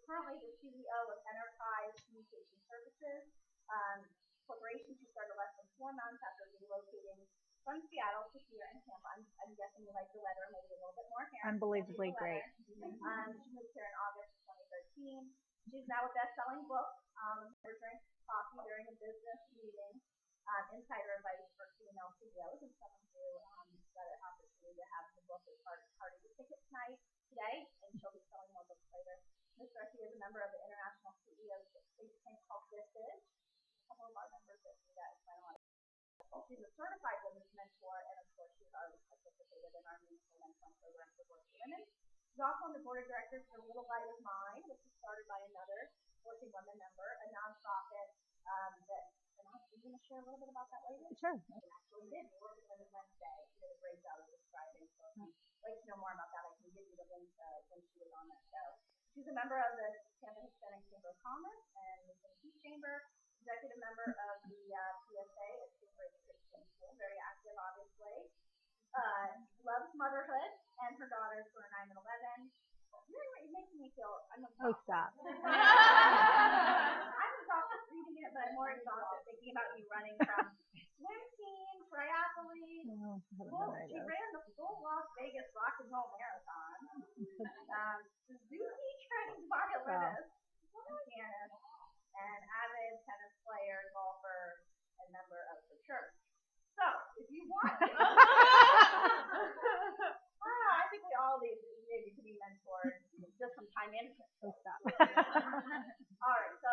currently the CEO of Enterprise Communication Services Corporation. She started less than 4 months after relocating from Seattle to here in Tampa. I'm guessing you like the weather, maybe a little bit more here. Unbelievably great. She moved here in August of 2013. She's now a best-selling book. Never drank coffee during a business meeting. Insider advice for female CEOs, and someone who got an opportunity to have the book as part of the ticket tonight today, and she'll be selling more books later. Ms. Garcia is a member of the International CEOs think tank called This Is. A couple of our members that do that is quite a lot. She's a certified women's mentor, and of course, she's already participated in our meaningful mentoring program for working women. She's also on the board of directors for Little Light of Mine, which was started by another working women member, a nonprofit that. Are you going to share a little bit about that later? Sure. Actually did. Working Women Wednesday. She did a great job of describing. So if you'd like to know more about that, I can give you the link when she was on that show. She's a member of the Tampa Hispanic Chamber of Commerce and the Tennessee Chamber, executive member of the PSA at Cambridge Christian School, very active, obviously. Loves motherhood and her daughters who are 9 and 11. You're making me feel Oh, stop. I'm exhausted reading it, but I'm more exhausted thinking about you running from swim team, triathlete. She ran the full Las Vegas Rock and Roll Marathon. Suzuki trained violinist and pianist, and avid tennis player, golfer, and member of the church. So, if you want to, I think we all need maybe to be mentored. Just some time management. Oh, stop. All right, so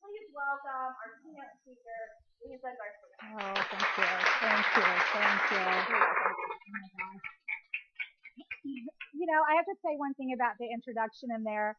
please welcome our keynote speaker, Liza Garcia. Oh, thank you. Thank you. Thank you. You know, I have to say one thing about the introduction in there.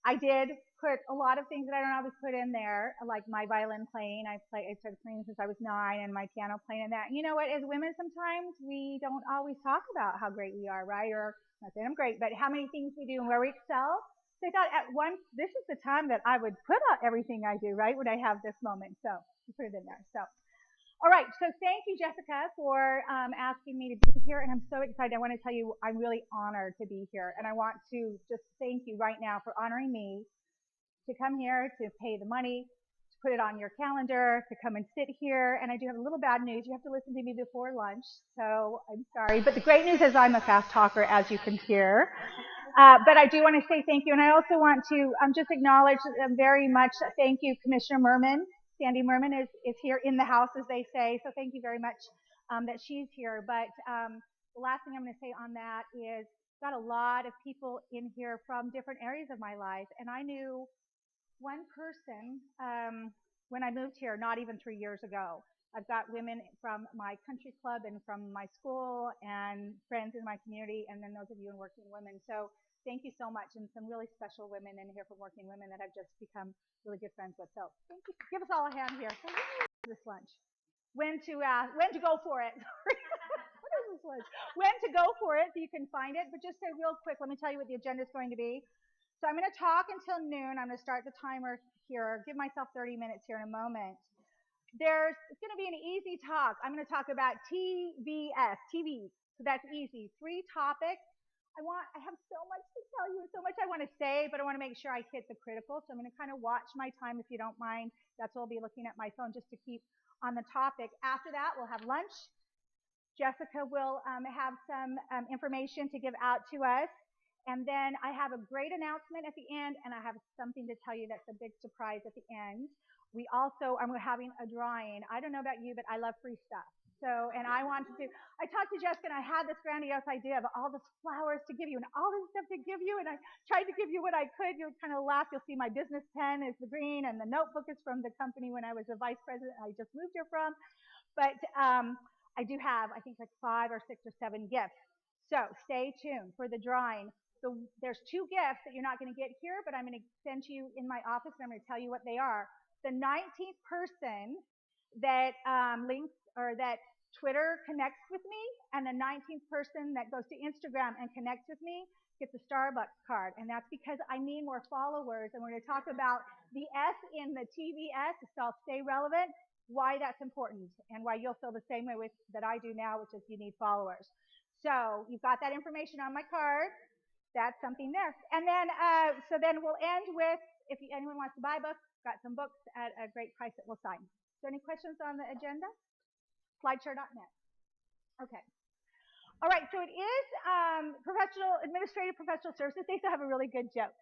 I did put a lot of things that I don't always put in there, like my violin playing. I started playing since I was 9, and my piano playing and that. And you know what? As women, sometimes we don't always talk about how great we are, right? Or not saying I'm great, but how many things we do and where we excel. So I thought at once, this is the time that I would put out everything I do, right? When I have this moment. So I put it in there. So. All right, so thank you, Jessica, for asking me to be here, and I'm so excited. I want to tell you I'm really honored to be here, and I want to just thank you right now for honoring me to come here, to pay the money, to put it on your calendar, to come and sit here. And I do have a little bad news. You have to listen to me before lunch, so I'm sorry. But the great news is I'm a fast talker, as you can hear. But I do want to say thank you, and I also want to just acknowledge very much thank you, Commissioner Merman. Sandy Merman is here in the house, as they say, so thank you very much that she's here. But the last thing I'm going to say on that is got a lot of people in here from different areas of my life, and I knew one person when I moved here not even 3 years ago. I've got women from my country club and from my school and friends in my community, and then those of you in Working Women. So thank you so much, and some really special women in here from Working Women that I've just become really good friends with. So thank you. Give us all a hand here. This lunch. When to go for it. What is this lunch? When to go for it so you can find it. But just say real quick, let me tell you what the agenda is going to be. So I'm going to talk until noon. I'm going to start the timer here. Give myself 30 minutes here in a moment. It's going to be an easy talk. I'm going to talk about TV. So that's easy. 3 topics. I have so much to tell you, so much I want to say, but I want to make sure I hit the critical. So I'm going to kind of watch my time if you don't mind. That's why I'll be looking at my phone just to keep on the topic. After that, we'll have lunch. Jessica will have some information to give out to us. And then I have a great announcement at the end, and I have something to tell you that's a big surprise at the end. I'm having a drawing. I don't know about you, but I love free stuff. So, and I talked to Jessica, and I had this grandiose idea of all the flowers to give you and all this stuff to give you, and I tried to give you what I could. You'll kind of laugh. You'll see my business pen is the green, and the notebook is from the company when I was a vice president I just moved here from. But I do have, I think, like 5 or 6 or 7 gifts. So stay tuned for the drawing. So there's 2 gifts that you're not going to get here, but I'm going to send to you in my office, and I'm going to tell you what they are. The 19th person that links or that Twitter connects with me, and the 19th person that goes to Instagram and connects with me gets a Starbucks card. And that's because I need more followers, and we're going to talk about the S in the TVS, so I'll stay relevant, why that's important, and why you'll feel the same way that I do now, which is you need followers. So you've got that information on my card. that's something there. And then, so then we'll end with, if anyone wants to buy books, got some books at a great price that we'll sign. So any questions on the agenda? Slideshare.net. Okay. All right, so it is administrative professional services. They still have a really good joke.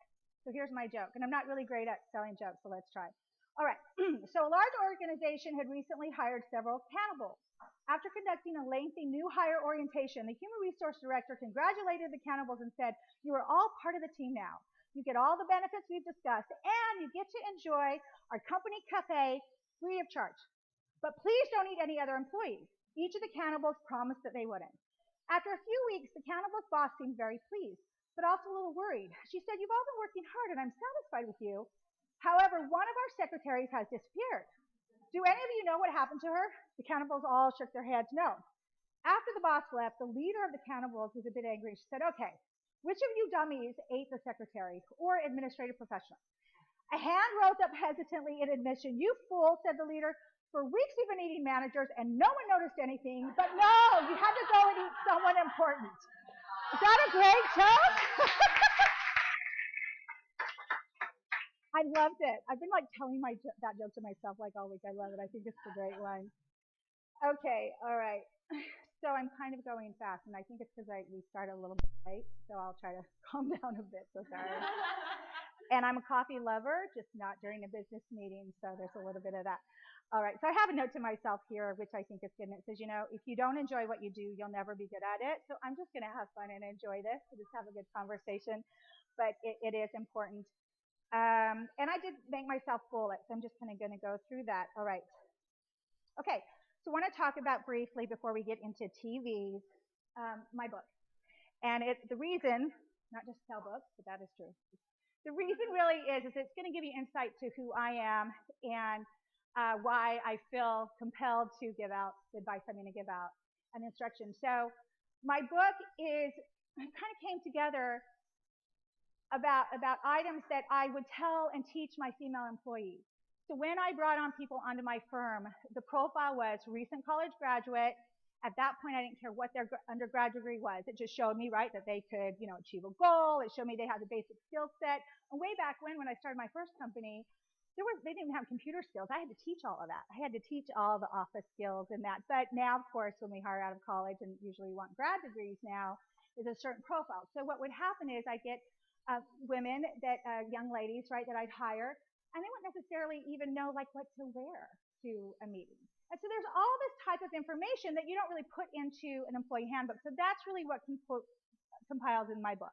So here's my joke, and I'm not really great at selling jokes, so let's try. All right, so a large organization had recently hired several cannibals. After conducting a lengthy new hire orientation, the human resource director congratulated the cannibals and said, "You are all part of the team now. You get all the benefits we've discussed, and you get to enjoy our company cafe free of charge. But please don't eat any other employees." Each of the cannibals promised that they wouldn't. After a few weeks, the cannibal's boss seemed very pleased, but also a little worried. She said, "You've all been working hard, and I'm satisfied with you. However, one of our secretaries has disappeared. Do any of you know what happened to her?" The cannibals all shook their heads no. After the boss left, the leader of the cannibals was a bit angry. She said, "Okay, which of you dummies ate the secretary or administrative professional?" A hand rose up hesitantly in admission. "You fool," said the leader. "For weeks we've been eating managers and no one noticed anything, but no, you had to go and eat someone important." Is that a great joke? I loved it. I've been like telling that joke to myself like all week. I love it. I think it's a great one. Okay, all right. So I'm kind of going fast, and I think it's because we started a little bit late, so I'll try to calm down a bit. So sorry. And I'm a coffee lover, just not during a business meeting, so there's a little bit of that. All right, so I have a note to myself here, which I think is good, and it says, if you don't enjoy what you do, you'll never be good at it. So I'm just going to have fun and enjoy this, and just have a good conversation, but it is important. And I did make myself bullets, so I'm just kind of going to go through that. All right. Okay, so I want to talk about briefly, before we get into TVs, my book. And the reason, not just sell books, but that is true. The reason really is it's going to give you insight to who I am and why I feel compelled to give out the advice I'm going to give out and instruction. So my book kind of came together about items that I would tell and teach my female employees. So when I brought on people onto my firm, the profile was recent college graduate. At that point, I didn't care what their undergrad degree was. It just showed me, right, that they could, achieve a goal. It showed me they had the basic skill set. And way back when I started my first company, they didn't even have computer skills. I had to teach all of that. I had to teach all the office skills and that. But now, of course, when we hire out of college, and usually we want grad degrees now, is a certain profile. So what would happen is I get women, young ladies, right, that I'd hire, and they wouldn't necessarily even know what to wear to a meeting. And so there's all this type of information that you don't really put into an employee handbook. So that's really what compiles in my book.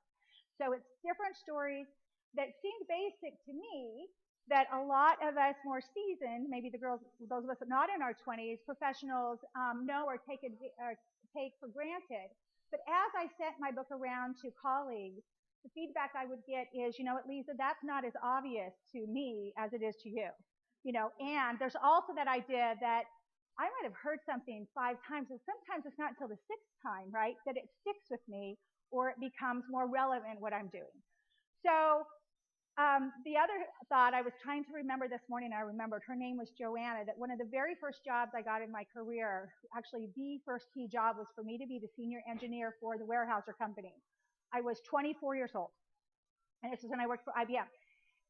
So it's different stories that seem basic to me that a lot of us more seasoned, maybe the girls, those of us not in our 20s, professionals, know or take for granted. But as I sent my book around to colleagues, the feedback I would get is, Liza, that's not as obvious to me as it is to you. And there's also that idea that I might have heard something 5 times, and sometimes it's not until the 6th time, right, that it sticks with me or it becomes more relevant what I'm doing. So the other thought I was trying to remember this morning, I remembered, her name was Joanna, that one of the very first jobs I got in my career, actually the first key job, was for me to be the senior engineer for the Weyerhaeuser company. I was 24 years old, and this is when I worked for IBM.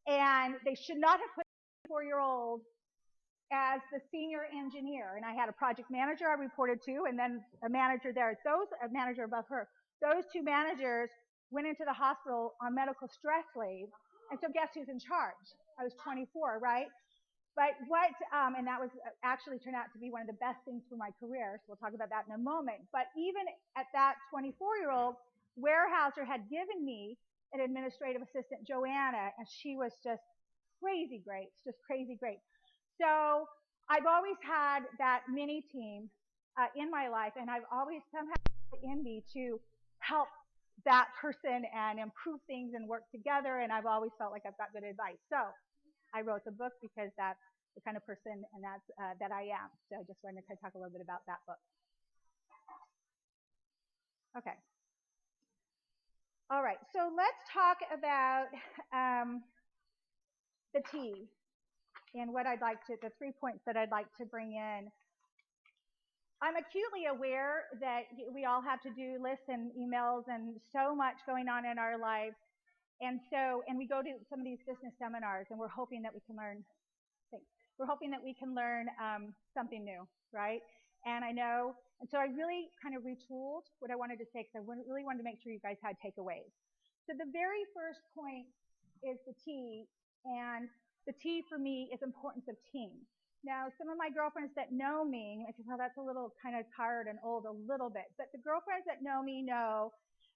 And they should not have put a 24-year-old as the senior engineer. And I had a project manager I reported to, and then a manager there. A manager above her. Those 2 managers went into the hospital on medical stress leave. And so guess who's in charge? I was 24, right? But and that was actually turned out to be one of the best things for my career. So we'll talk about that in a moment. But even at that 24-year-old, Weyerhaeuser had given me an administrative assistant, Joanna, and she was just crazy great, So I've always had that mini team in my life, and I've always somehow in me to help that person and improve things and work together, and I've always felt like I've got good advice. So I wrote the book because that's the kind of person and that's that I am. So I just wanted to talk a little bit about that book. Okay. All right, so let's talk about the T and what the 3 points that I'd like to bring in. I'm acutely aware that we all have to-do lists and emails and so much going on in our lives. And we go to some of these business seminars and we're hoping that we can learn things. We're hoping that we can learn something new, right? And so I really kind of retooled what I wanted to say because I really wanted to make sure you guys had takeaways. So the very first point is the T, and the T for me is importance of team. Now, some of my girlfriends that know me, I think, well, that's a little kind of tired and old a little bit, but the girlfriends that know me know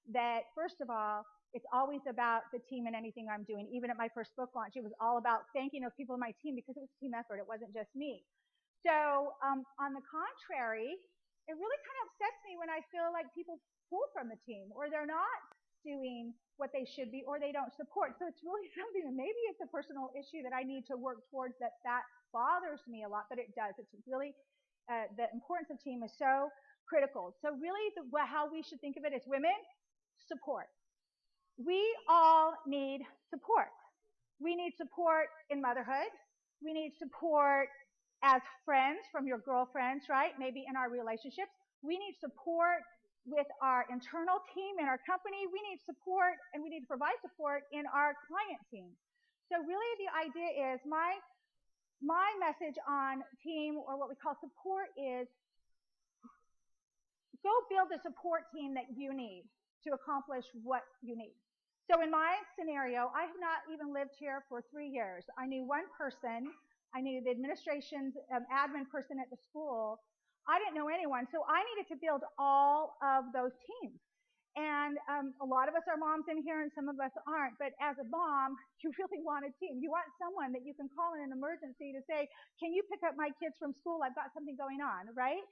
that, first of all, it's always about the team and anything I'm doing. Even at my first book launch, it was all about thanking those people in my team because it was a team effort. It wasn't just me. So on the contrary, it really kind of upsets me when I feel like people pull from the team or they're not doing what they should be or they don't support. So it's really something that maybe it's a personal issue that I need to work towards that bothers me a lot, but it does. It's really, the importance of team is so critical. So really how we should think of it as women, support. We all need support. We need support in motherhood. We need support as friends from your girlfriends, right? Maybe in our relationships. We need support with our internal team in our company. We need support and we need to provide support in our client team. So really the idea is my message on team, or what we call support, is go build the support team that you need to accomplish what you need. So in my scenario, I have not even lived here for 3 years. I knew one person. I knew the administration's admin person at the school. I didn't know anyone, so I needed to build all of those teams. And a lot of us are moms in here and some of us aren't, but as a mom, you really want a team. You want someone that you can call in an emergency to say, can you pick up my kids from school? I've got something going on, right?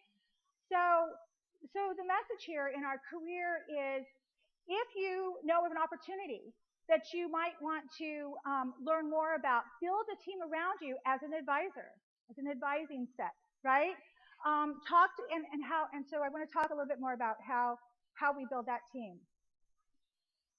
So the message here in our career is, if you know of an opportunity that you might want to learn more about, build a team around you as an advisor, as an advising set, right? So I want to talk a little bit more about how we build that team.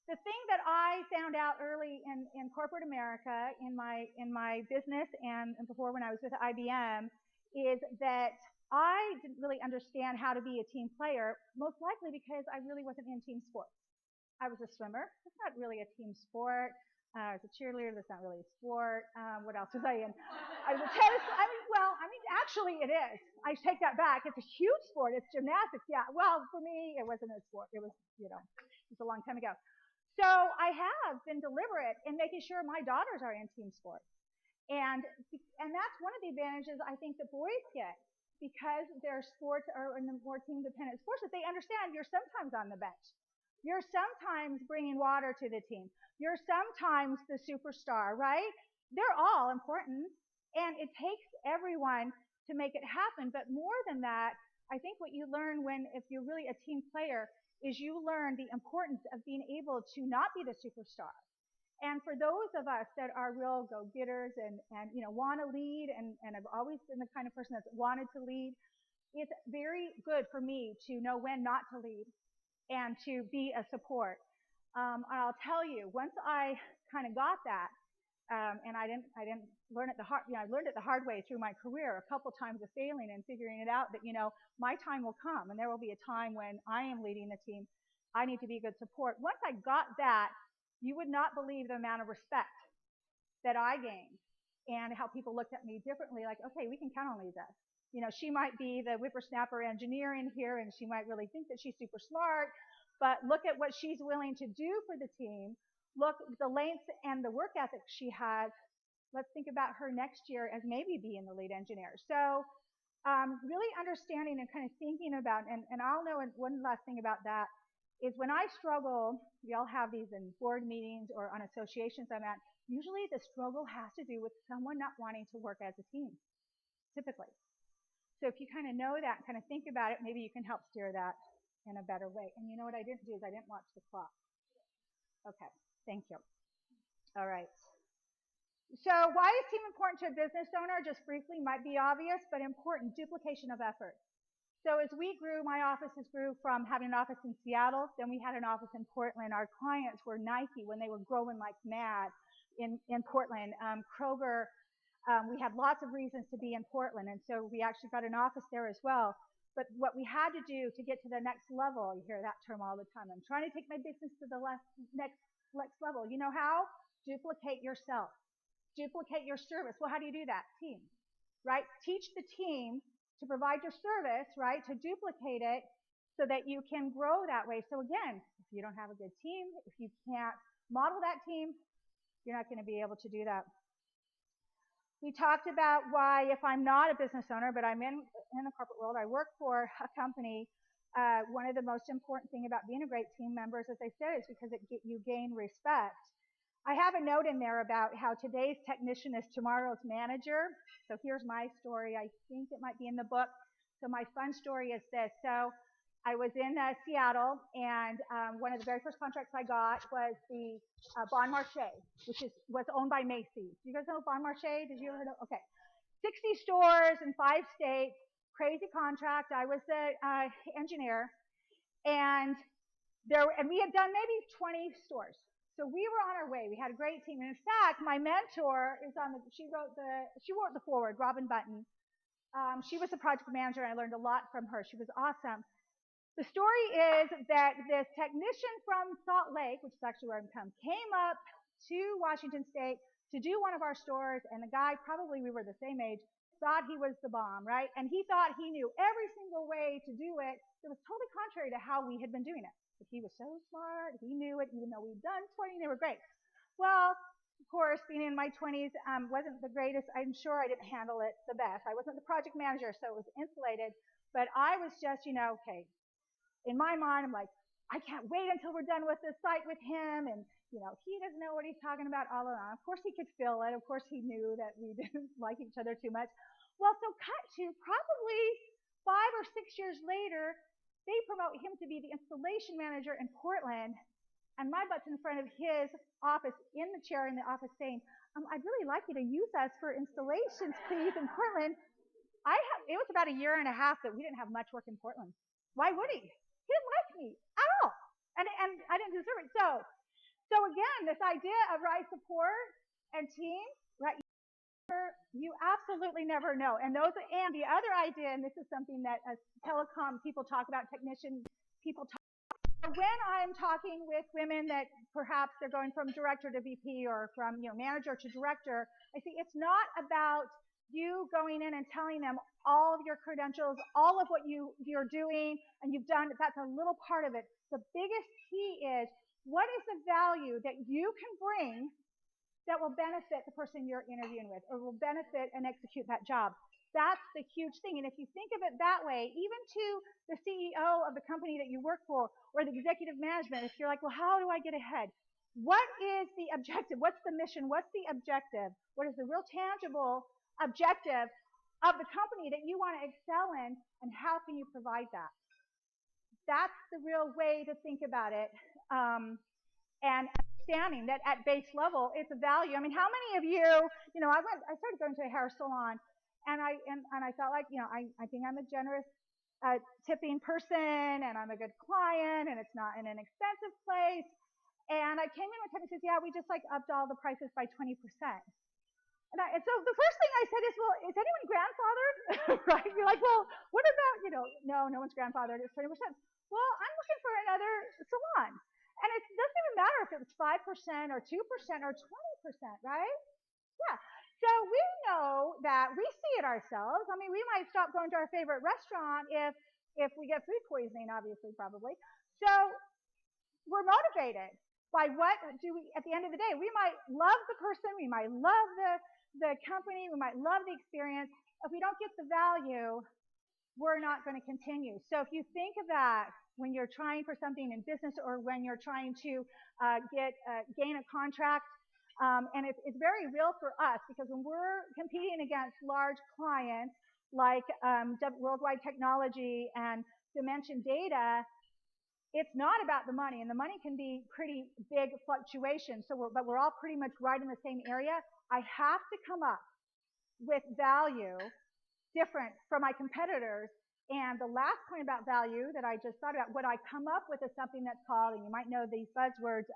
The thing that I found out early in corporate America, in my business and before when I was with IBM, is that I didn't really understand how to be a team player, most likely because I really wasn't in team sports. I was a swimmer. It's not really a team sport. I was a cheerleader. That's not really a sport. What else was I in? I was a tennis. Actually, it is. I take that back. It's a huge sport. It's gymnastics. Yeah. Well, for me, it wasn't a sport. It was, it was a long time ago. So I have been deliberate in making sure my daughters are in team sports, and that's one of the advantages I think that boys get, because their sports are in the more team-dependent sports, that they understand you're sometimes on the bench. You're sometimes bringing water to the team. You're sometimes the superstar, right? They're all important, and it takes everyone to make it happen. But more than that, I think what you learn if you're really a team player is you learn the importance of being able to not be the superstar. And for those of us that are real go-getters and want to lead, and I've always been the kind of person that's wanted to lead, it's very good for me to know when not to lead and to be a support. I'll tell you, once I kind of got that, and I didn't learn it the hard, I learned it the hard way through my career, a couple times of failing and figuring it out that, my time will come and there will be a time when I am leading the team. I need to be good support. Once I got that, you would not believe the amount of respect that I gained and how people looked at me differently, like, okay, we can count on Liza. She might be the whippersnapper engineer in here and she might really think that she's super smart, but look at what she's willing to do for the team. Look at the length and the work ethic she has. Let's think about her next year as maybe being the lead engineer. So really understanding and kind of thinking about, and I'll know one last thing about that, is when I struggle, we all have these in board meetings or on associations I'm at, usually the struggle has to do with someone not wanting to work as a team, typically. So if you kind of know that, kind of think about it, maybe you can help steer that in a better way. And you know what I didn't do is I didn't watch the clock. Okay, thank you. All right. So why is team important to a business owner? Just briefly, might be obvious, but important, duplication of effort. So as we grew, my offices grew from having an office in Seattle, then we had an office in Portland. Our clients were Nike when they were growing like mad in Portland. Kroger, we had lots of reasons to be in Portland, and so we actually got an office there as well. But what we had to do to get to the next level, you hear that term all the time. I'm trying to take my business to the next level. You know how? Duplicate yourself. Duplicate your service. Well, how do you do that? Team, right? Teach the team to provide your service, right? To duplicate it so that you can grow that way. So again, if you don't have a good team, if you can't model that team, you're not going to be able to do that. We talked about why, if I'm not a business owner, but I'm in the corporate world, I work for a company, one of the most important thing about being a great team member, as I said, is because you gain respect. I have a note in there about how today's technician is tomorrow's manager. So here's my story. I think it might be in the book. So my fun story is this. So I was in Seattle, and one of the very first contracts I got was the Bon Marché, which was owned by Macy's. Do you guys know Bon Marché? Did you ever know? Okay. 60 stores in 5 states, crazy contract. I was the engineer, and we had done maybe 20 stores. So we were on our way. We had a great team. And in fact, my mentor is she wrote the foreword, Robin Button. She was the project manager, and I learned a lot from her. She was awesome. The story is that this technician from Salt Lake, which is actually where I'm from, came up to Washington State to do one of our stores, and the guy, probably we were the same age, thought he was the bomb, right? And he thought he knew every single way to do it. It was totally contrary to how we had been doing it. But he was so smart, he knew it, even though we'd done 20, they were great. Well, of course, being in my 20s wasn't the greatest. I'm sure I didn't handle it the best. I wasn't the project manager, so it was insulated. But I was just, okay, in my mind, I'm like, I can't wait until we're done with this site with him, and he doesn't know what he's talking about all along. Of course he could feel it. Of course he knew that we didn't like each other too much. Well, so cut to probably 5 or 6 years later, they promote him to be the installation manager in Portland, and my butt's in front of his office, in the chair in the office, saying, I'd really like you to use us for installations, please, in Portland. It was about 1.5 years that we didn't have much work in Portland. Why would he? He didn't like me at all, and I didn't deserve it. So again, this idea of right support and team, right? You absolutely never know. And the other idea, and this is something that as telecom people talk about, technician people talk about, when I'm talking with women that perhaps they're going from director to VP or from manager to director, I say it's not about you going in and telling them all of your credentials, all of what you're doing, and you've done. That's a little part of it. The biggest key is, what is the value that you can bring that will benefit the person you're interviewing with, or will benefit and execute that job? That's the huge thing. And if you think of it that way, even to the CEO of the company that you work for, or the executive management, if you're like, well, how do I get ahead? What is the objective? What's the mission? What's the objective? What is the real tangible objective of the company that you want to excel in, and how can you provide that? That's the real way to think about it, and understanding that at base level, it's a value. I mean, how many of you, I started going to a hair salon, and I felt like, I think I'm a generous tipping person, and I'm a good client, and it's not in an expensive place. And I came in one time and says, yeah, we just upped all the prices by 20%. And so the first thing I said is, well, is anyone grandfathered? Right? You're like, well, what about, no one's grandfathered. It's 20%. Well, I'm looking for another salon. And it doesn't even matter if it was 5% or 2% or 20%, right? Yeah. So we know that we see it ourselves. I mean, we might stop going to our favorite restaurant if we get food poisoning, obviously, probably. So we're motivated by what do we, at the end of the day, we might love the person, we might love the company, we might love the experience. If we don't get the value, we're not going to continue. So if you think of that when you're trying for something in business, or when you're trying to gain a contract, and it's very real for us, because when we're competing against large clients like Worldwide Technology and Dimension Data, it's not about the money, and the money can be pretty big fluctuations. But we're all pretty much right in the same area. I have to come up with value different from my competitors. And the last point about value that I just thought about, what I come up with is something that's called, and you might know these buzzwords,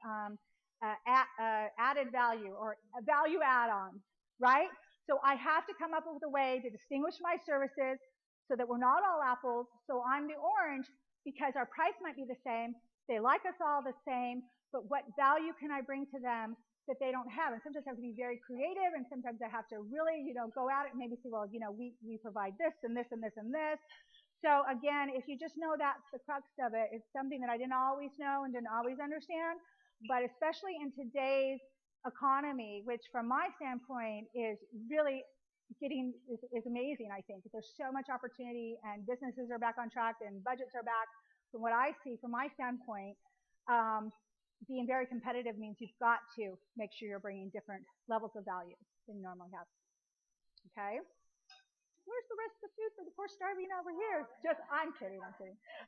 added value, or a value add-on, right? So I have to come up with a way to distinguish my services so that we're not all apples. So I'm the orange because our price might be the same. They like us all the same, but what value can I bring to them that they don't have? And sometimes I have to be very creative, and sometimes I have to really, go at it and maybe say, well, we provide this and this and this and this. So again, if you just know that's the crux of it, it's something that I didn't always know and didn't always understand, but especially in today's economy, which from my standpoint is really is amazing, I think. There's so much opportunity, and businesses are back on track and budgets are back. From what I see, from my standpoint, being very competitive means you've got to make sure you're bringing different levels of value than you normally have. Okay? Where's the rest of the food for the poor starving over here? I'm kidding.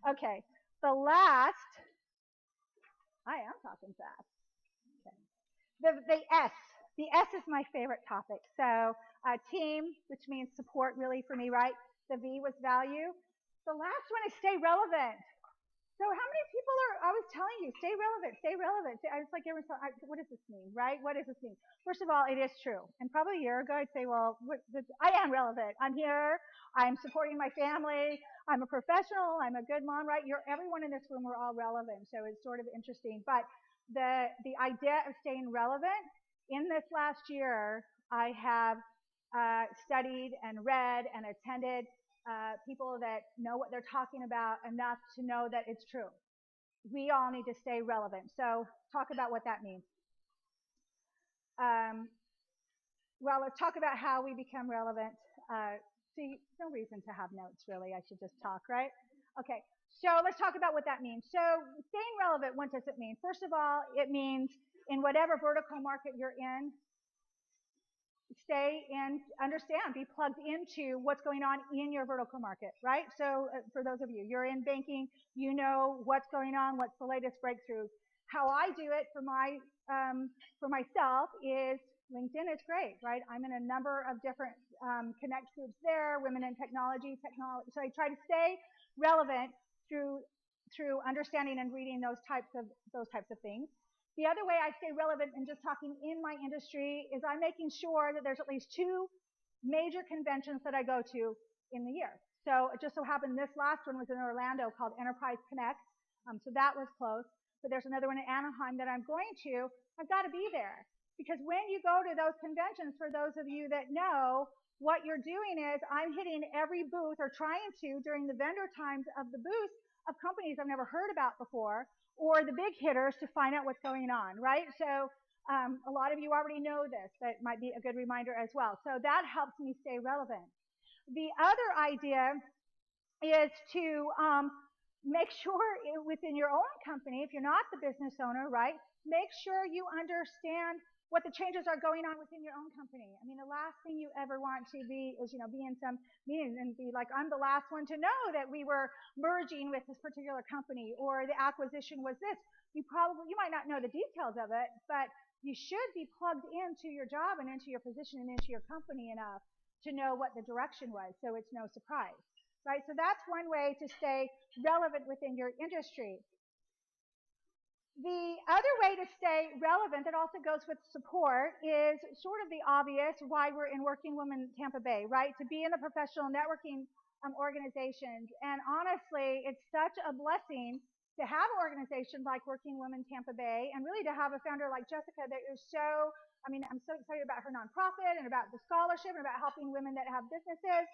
Okay. The last, I am talking fast. Okay. The S. The S is my favorite topic. So team, which means support really for me, right? The V was value. The last one is stay relevant. So how many people are always telling you, stay relevant, stay relevant? I was like, what does this mean, right? What does this mean? First of all, it is true. And probably a year ago, I'd say, well, I am relevant. I'm here. I'm supporting my family. I'm a professional. I'm a good mom, right? Everyone in this room, we're all relevant. So it's sort of interesting. But the idea of staying relevant, in this last year, I have studied and read and attended people that know what they're talking about enough to know that it's true. We all need to stay relevant. So talk about what that means. Well, let's talk about how we become relevant. See, no reason to have notes, really. I should just talk, right? Okay, so let's talk about what that means. So staying relevant, what does it mean? First of all, it means in whatever vertical market you're in, stay in, understand, be plugged into what's going on in your vertical market, right? So for those of you, you're in banking, you know what's going on, what's the latest breakthroughs. How I do it for myself is LinkedIn is great, right? I'm in a number of different connect groups there, women in technology. So I try to stay relevant through understanding and reading those types of things. The other way I stay relevant and just talking in my industry is I'm making sure that there's at least 2 major conventions that I go to in the year. So it just so happened this last one was in Orlando called Enterprise Connect. So that was close. But there's another one in Anaheim that I'm going to. I've got to be there. Because when you go to those conventions, for those of you that know, what you're doing is I'm hitting every booth or trying to during the vendor times of the booth of companies I've never heard about before, or the big hitters to find out what's going on, right? So a lot of you already know this. That might be a good reminder as well. So that helps me stay relevant. The other idea is to make sure within your own company, if you're not the business owner, right, make sure you understand what the changes are going on within your own company. I mean, the last thing you ever want to be is, be in some meeting and be like, I'm the last one to know that we were merging with this particular company or the acquisition was this. You might not know the details of it, but you should be plugged into your job and into your position and into your company enough to know what the direction was, so it's no surprise, right? So that's one way to stay relevant within your industry. The other way to stay relevant that also goes with support is sort of the obvious why we're in Working Women Tampa Bay, right? To be in the professional networking organizations. And honestly, it's such a blessing to have an organization like Working Women Tampa Bay and really to have a founder like Jessica that is I'm so excited about her nonprofit and about the scholarship and about helping women that have businesses.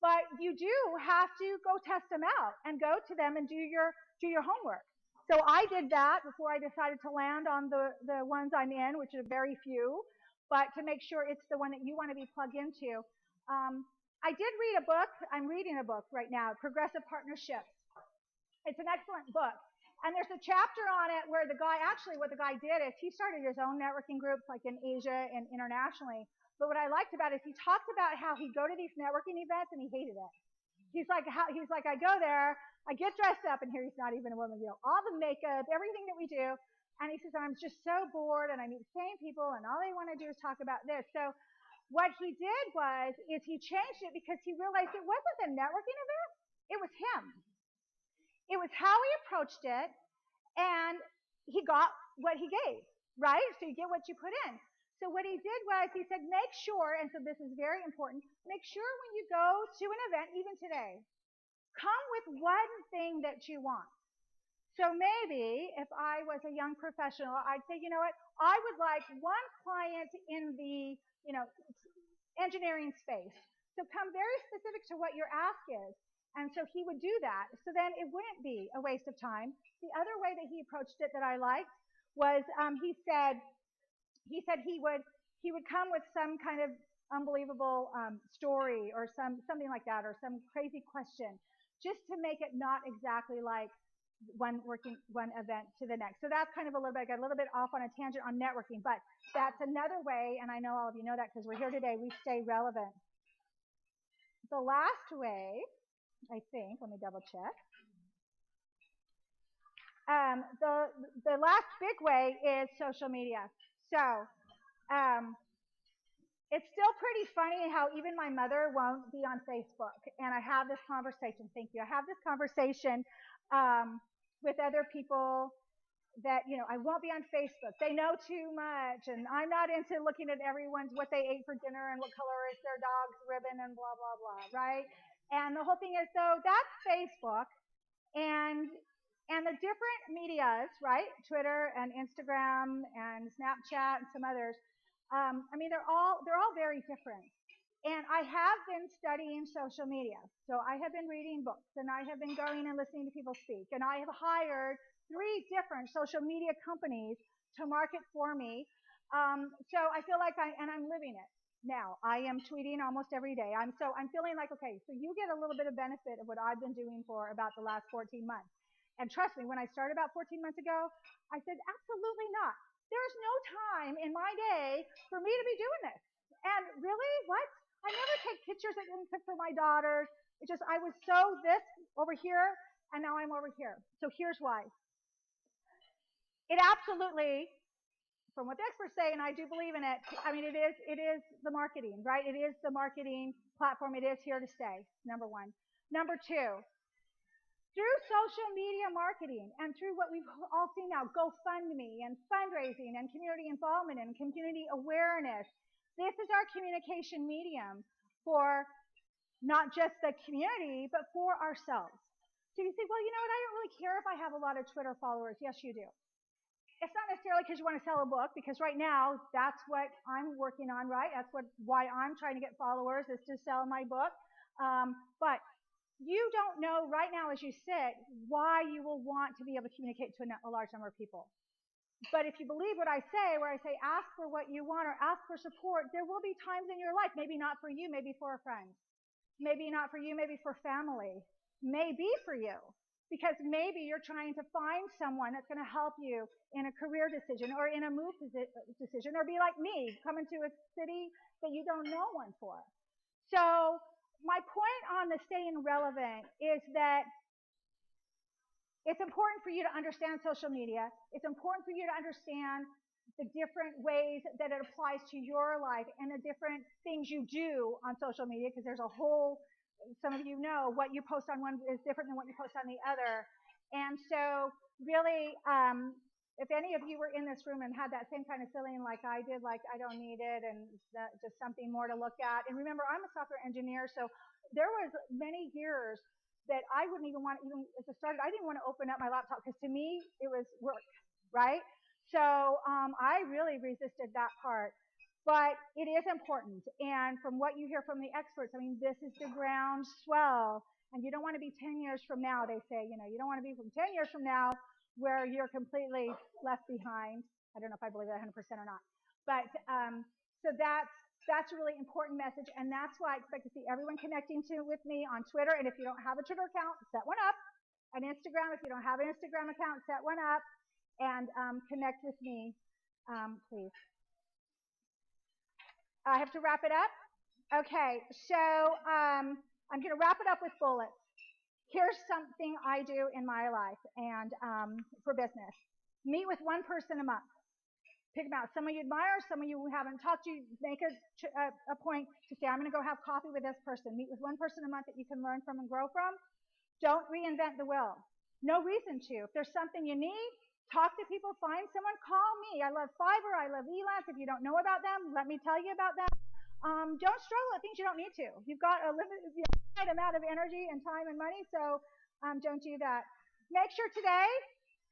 But you do have to go test them out and go to them and do your homework. So I did that before I decided to land on the ones I'm in, which are very few, but to make sure it's the one that you want to be plugged into. I did read a book. I'm reading a book right now, Progressive Partnerships. It's an excellent book. And there's a chapter on it where what the guy did is he started his own networking groups like in Asia and internationally. But what I liked about it is he talked about how he'd go to these networking events and he hated it. He's like, I go there, I get dressed up, and here he's not even a woman, all the makeup, everything that we do. And he says, I'm just so bored, and I meet the same people, and all they want to do is talk about this. So what he did is he changed it because he realized it wasn't the networking event, it was him. It was how he approached it, and he got what he gave, right? So you get what you put in. So what he did was he said, make sure, and so this is very important, make sure when you go to an event, even today, come with one thing that you want. So maybe if I was a young professional, I'd say, you know what, I would like one client in the, engineering space. So come very specific to what your ask is. And so he would do that. So then it wouldn't be a waste of time. The other way that he approached it that I liked was he said he would come with some kind of unbelievable story or something like that, or some crazy question, just to make it not exactly like one event to the next. So that's kind of I got a little bit off on a tangent on networking, but that's another way, and I know all of you know that because we're here today, we stay relevant. The last way, I think, let me double check. The last big way is social media. So it's still pretty funny how even my mother won't be on Facebook. And I have this conversation, thank you. I have this conversation with other people that, I won't be on Facebook. They know too much. And I'm not into looking at what they ate for dinner and what color is their dog's ribbon and blah, blah, blah, right? And the whole thing is, though, that's Facebook. And the different medias, right? Twitter and Instagram and Snapchat and some others. They're all very different. And I have been studying social media. So I have been reading books, and I have been going and listening to people speak. And I have hired 3 different social media companies to market for me. So I feel like I'm living it now. I am tweeting almost every day. I'm feeling like, okay, so you get a little bit of benefit of what I've been doing for about the last 14 months. And trust me, when I started about 14 months ago, I said, absolutely not. There's no time in my day for me to be doing this. And really, what? I never take pictures I didn't put for my daughters. It's just I was so this over here, and now I'm over here. So here's why. It absolutely, from what the experts say, and I do believe in it, it is the marketing, right? It is the marketing platform. It is here to stay, number one. Number two, through social media marketing and through what we've all seen now, GoFundMe and fundraising and community involvement and community awareness, this is our communication medium for not just the community, but for ourselves. So you say, well, you know what, I don't really care if I have a lot of Twitter followers. Yes, you do. It's not necessarily because you want to sell a book, because right now that's what I'm working on, right? That's why I'm trying to get followers, is to sell my book. But you don't know right now as you sit why you will want to be able to communicate to a large number of people. But if you believe what I say, where I say ask for what you want or ask for support, there will be times in your life, maybe not for you, maybe for a friend. Maybe not for you, maybe for family. Maybe for you. Because maybe you're trying to find someone that's going to help you in a career decision or in a move decision, or be like me, come into a city that you don't know one for. So my point on the staying relevant is that it's important for you to understand social media. It's important for you to understand the different ways that it applies to your life and the different things you do on social media, because there's a whole, some of you know, what you post on one is different than what you post on the other. And so really, if any of you were in this room and had that same kind of feeling like I did, like I don't need it and just something more to look at. And remember, I'm a software engineer, so there was many years that I wouldn't even want, even as it started, I didn't want to open up my laptop because to me it was work, right? So I really resisted that part. But it is important. And from what you hear from the experts, this is the groundswell. And you don't want to be 10 years from now, they say, you don't want to be from 10 years from now where you're completely left behind. I don't know if I believe that 100% or not. But so that's a really important message. And that's why I expect to see everyone connecting with me on Twitter. And if you don't have a Twitter account, set one up. On Instagram, if you don't have an Instagram account, set one up. And connect with me, please. I have to wrap it up? Okay, so I'm going to wrap it up with bullets. Here's something I do in my life and for business. Meet with one person a month. Pick them out. Some of you admire, some of you haven't talked to you. Make a point to say, I'm going to go have coffee with this person. Meet with one person a month that you can learn from and grow from. Don't reinvent the wheel. No reason to. If there's something you need, talk to people, find someone, call me. I love Fiverr, I love Elance. If you don't know about them, let me tell you about them. Don't struggle at things you don't need to. You've got a limited amount of energy and time and money, so don't do that. Make sure today,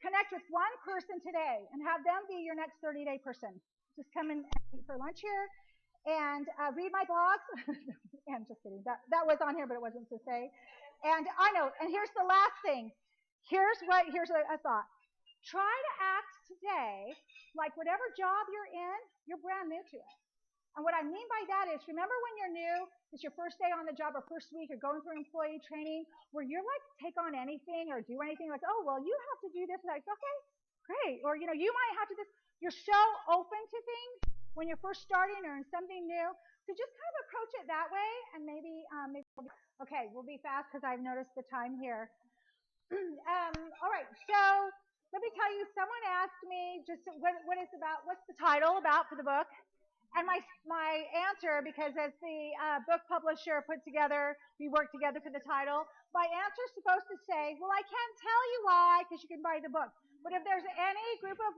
connect with one person today and have them be your next 30-day person. Just come and eat for lunch here and read my blogs. And just kidding. That was on here, but it wasn't to say. And I know, and here's the last thing. Here's a thought. Try to act today like whatever job you're in, you're brand new to it. And what I mean by that is, remember when you're new, it's your first day on the job or first week, or going through employee training, where you're like, take on anything or do anything, like, oh, well, you have to do this. Like, okay, great. Or, you might have to this. You're so open to things when you're first starting or in something new. So just kind of approach it that way, and maybe okay, we'll be fast because I've noticed the time here. All right, so let me tell you, someone asked me just what's the title about for the book? And my answer, because as the book publisher put together, we worked together for the title, my answer is supposed to say, well, I can't tell you why, because you can buy the book. But if there's any group of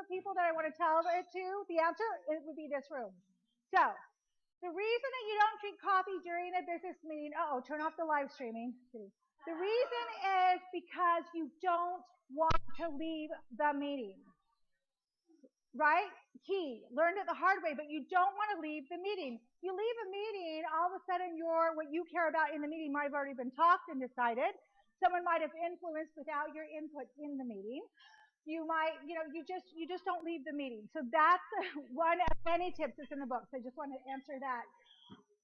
people that I want to tell it to, the answer, it would be this room. So, the reason that you don't drink coffee during a business meeting, turn off the live streaming. The reason is because you don't want to leave the meeting. Right? Key. Learned it the hard way, but you don't want to leave the meeting. You leave a meeting, all of a sudden what you care about in the meeting might have already been talked and decided. Someone might have influenced without your input in the meeting. You might, you just don't leave the meeting. So that's one of many tips that's in the book. So I just want to answer that.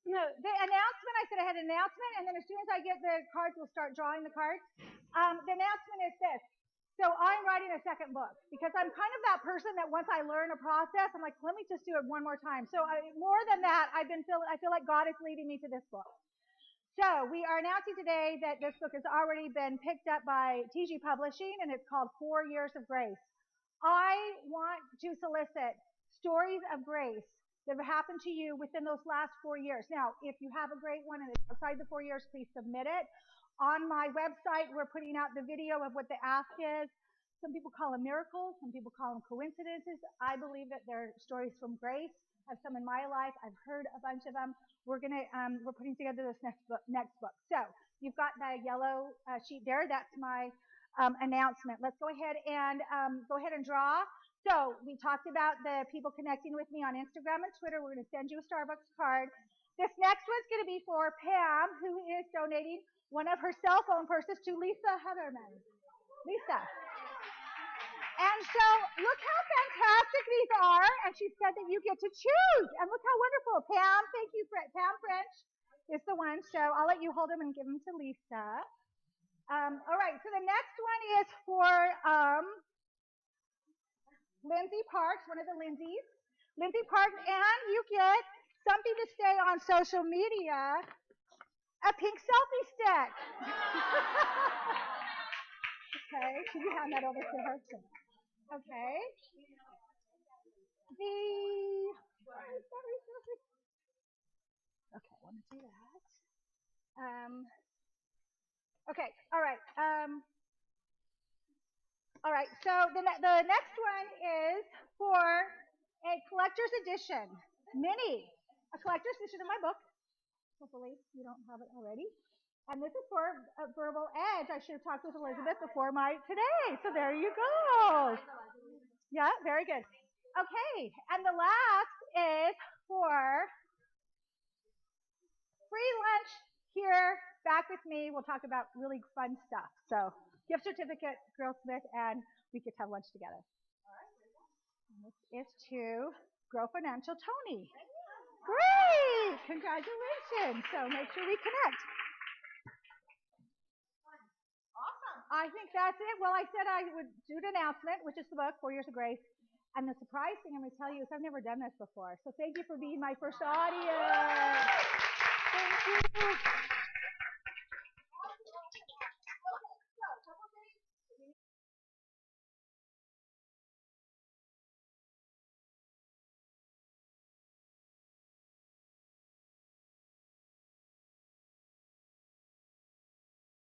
The announcement, I said I had an announcement, and then as soon as I get the cards, we'll start drawing the cards. The announcement is this. So I'm writing a second book because I'm kind of that person that once I learn a process, I'm like, let me just do it one more time. So more than that, I feel like God is leading me to this book. So we are announcing today that this book has already been picked up by TG Publishing, and it's called 4 Years of Grace. I want to solicit stories of grace that have happened to you within those last 4 years. Now, if you have a great one and it's outside the 4 years, please submit it. On my website, we're putting out the video of what the ask is. Some people call them miracles. Some people call them coincidences. I believe that they're stories from grace. I have some in my life. I've heard a bunch of them. We're putting together this next book. So you've got the yellow sheet there. That's my announcement. Let's go ahead and draw. So we talked about the people connecting with me on Instagram and Twitter. We're going to send you a Starbucks card. This next one's going to be for Pam, who is donating one of her cell phone purses to Lisa Heatherman. Lisa. And so look how fantastic these are. And she said that you get to choose. And look how wonderful. Pam, thank you. Pam French is the one. So I'll let you hold them and give them to Lisa. All right. So the next one is for Lindsay Parks, one of the Lindsays. Lindsay Parks, and you get something to stay on social media. A pink selfie stick. Okay, can you hand that over to her? Okay. Okay, I want to do that. Okay, all right. All right, so the next one is for a collector's edition, a collector's edition of my book. Hopefully you don't have it already. And this is for a Verbal Edge. I should have talked with Elizabeth before today. So there you go. Yeah, very good. Okay, and the last is for free lunch here, back with me. We'll talk about really fun stuff. So gift certificate, Girl Smith, and we get to have lunch together. And this is to Grow Financial Tony. Great! Congratulations. So make sure we connect. Awesome. I think that's it. Well, I said I would do an announcement, which is the book, 4 Years of Grace. And the surprise thing I'm going to tell you is I've never done this before. So thank you for being my first audience. Thank you.